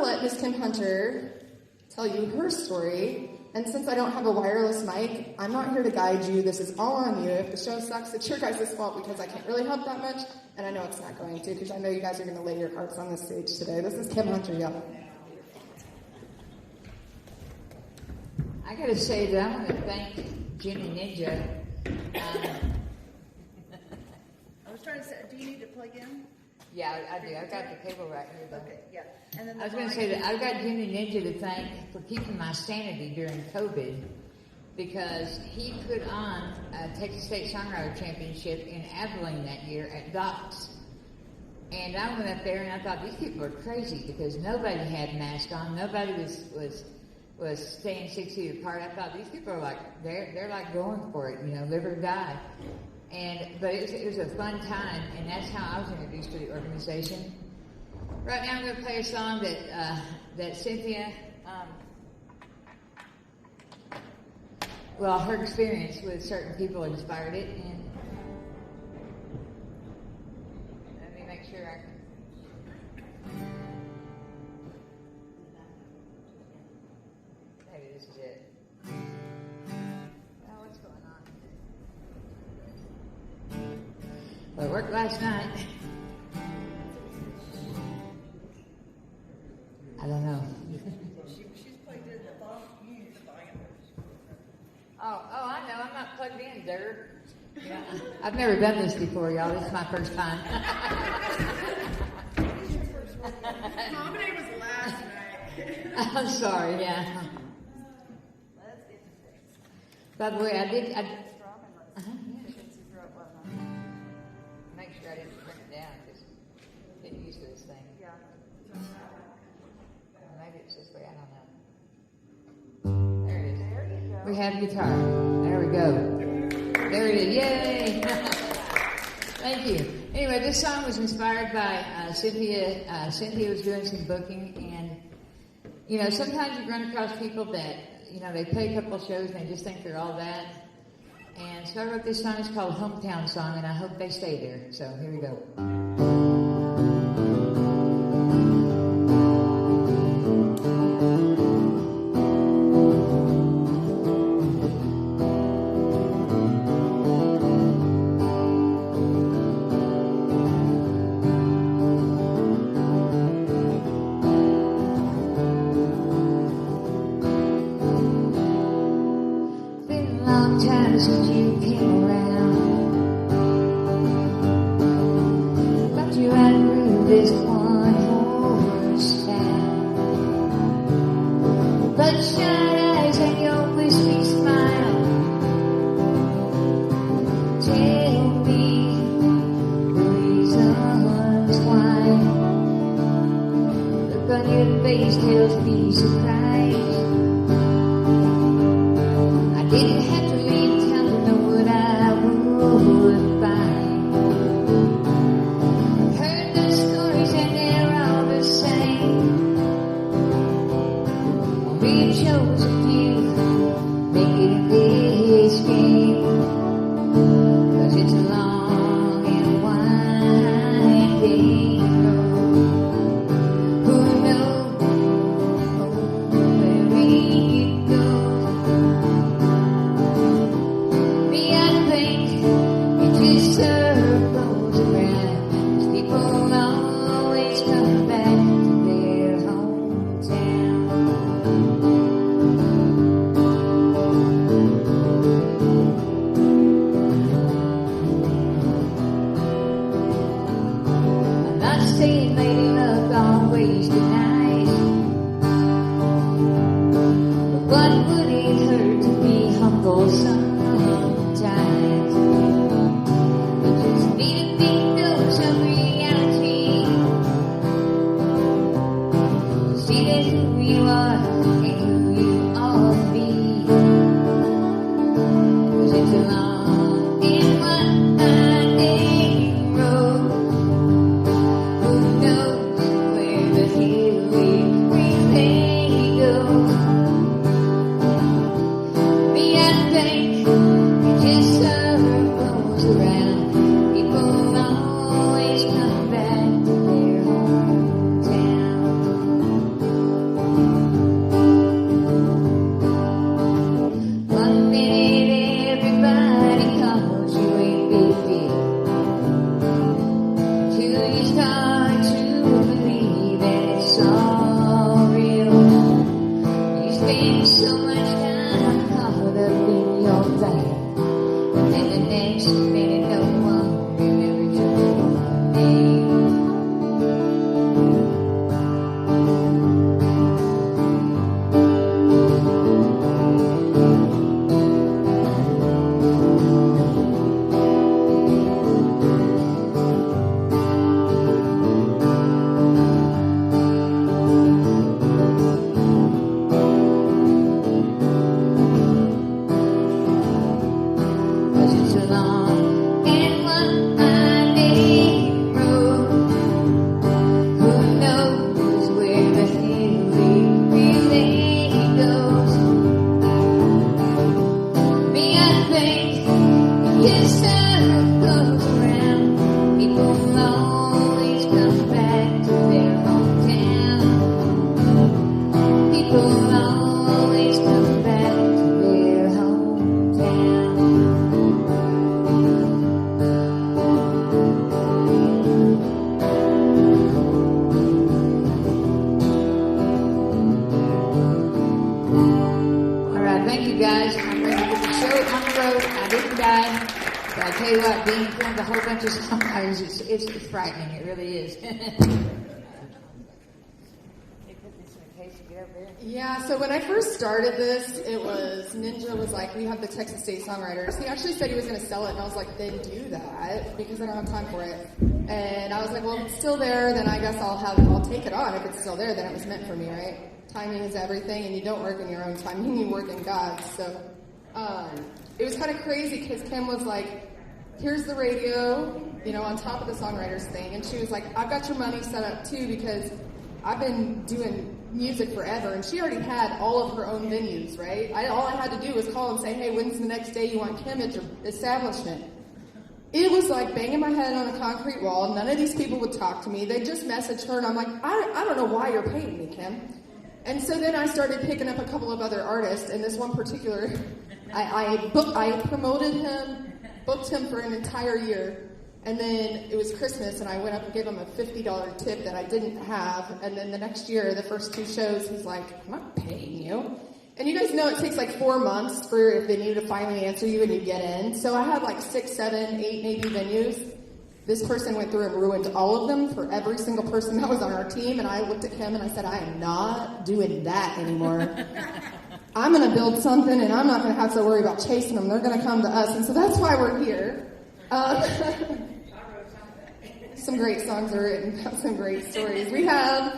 let Miss Kim Hunter tell you her story. And since I don't have a wireless mic, I'm not here to guide you. This is all on you. If the show sucks, it's your guys' fault because I can't really help that much. And I know it's not going to because I know you guys are going to lay your hearts on this stage today. This is Kim Hunter, y'all. I got to say that I want to thank Jimmy Ninja. I was trying to say, do you need to plug in? Yeah, I do. I've got the cable right here, though. Okay, yeah. And then I was going to say that I've got Jimmy Ninja to thank for keeping my sanity during COVID because he put on a Texas State Songwriter Championship in Abilene that year at Docks. And I went up there and I thought, these people are crazy because nobody had masks on. Nobody was staying 6 feet apart. I thought, these people are like, they're like going for it, live or die. But it was a fun time, and that's how I was introduced to the organization. Right now, I'm going to play a song that Cynthia, her experience with certain people inspired it, and let me make sure I can. Maybe this is it. Well, what's going on? Well, it worked last night. I don't know. She's plugged in the volume. You need the volume. Oh, I know. I'm not plugged in, dirt. Yeah. I've never done this before, y'all. This is my first time. What is your first one? Comedy was last night. I'm sorry, yeah. Let's get to things. By the way, I did. Yeah. Make sure I didn't print it down because I'm getting used to this thing. Yeah. Maybe it's this way. I don't know. There it is. There you go. We have guitar. There we go. There it is. Yay! Thank you. Anyway, this song was inspired by Cynthia. Cynthia was doing some booking, and sometimes you run across people that they play a couple shows and they just think they're all that. And so I wrote this song. It's called Hometown Song, and I hope they stay there. So here we go. Since you came around, but you outgrew this one horse town. Bloodshot eyes and your wispy smile. Tell me the reasons why. Look on your face tells me surprise. I didn't have to leave town to know what I would find. Heard the stories and they're all the same. We chose a few, make it this game. 'Cause it's a long and winding road. Who knows where we go? Circles around, 'cause people always come back to their hometown. I'm not saying lady luck always denies, but what would it hurt to be humble sometimes? Need a big dose of reality to see that who you are and who you ought to be. 'Cause it's a long and winding road. Who knows where the hell we may go? Me, I think it just circles around. Always come back to their hometown. tell you what, being in front of a whole bunch of songwriters, it's frightening. It really is. Yeah, so when I first started this, it was, Ninja was like, we have the Texas State Songwriters. He actually said he was going to sell it, and I was like, then do that, because I don't have time for it. And I was like, well, if it's still there, then I guess I'll take it on. If it's still there, then it was meant for me, right? Timing is everything, and you don't work in your own timing, you work in God's. So it was kind of crazy, because Kim was like, here's the radio, on top of the Songwriters thing. And she was like, I've got your money set up, too, because I've been doing music forever, and she already had all of her own venues, right? All I had to do was call and say, hey, when's the next day you want Kim at your establishment? It was like banging my head on a concrete wall. None of these people would talk to me. They just messaged her, and I'm like, I don't know why you're paying me, Kim. And so then I started picking up a couple of other artists, and this one particular, I promoted him, booked him for an entire year. And then it was Christmas, and I went up and gave him a $50 tip that I didn't have. And then the next year, the first 2 shows, he's like, I'm not paying you. And you guys know it takes like 4 months for a venue to finally answer you and you get in. So I had like 6, 7, 8 maybe venues. This person went through and ruined all of them for every single person that was on our team. And I looked at him and I said, I am not doing that anymore. I'm going to build something, and I'm not going to have to worry about chasing them. They're going to come to us. And so that's why we're here. Some great songs are written about some great stories. We have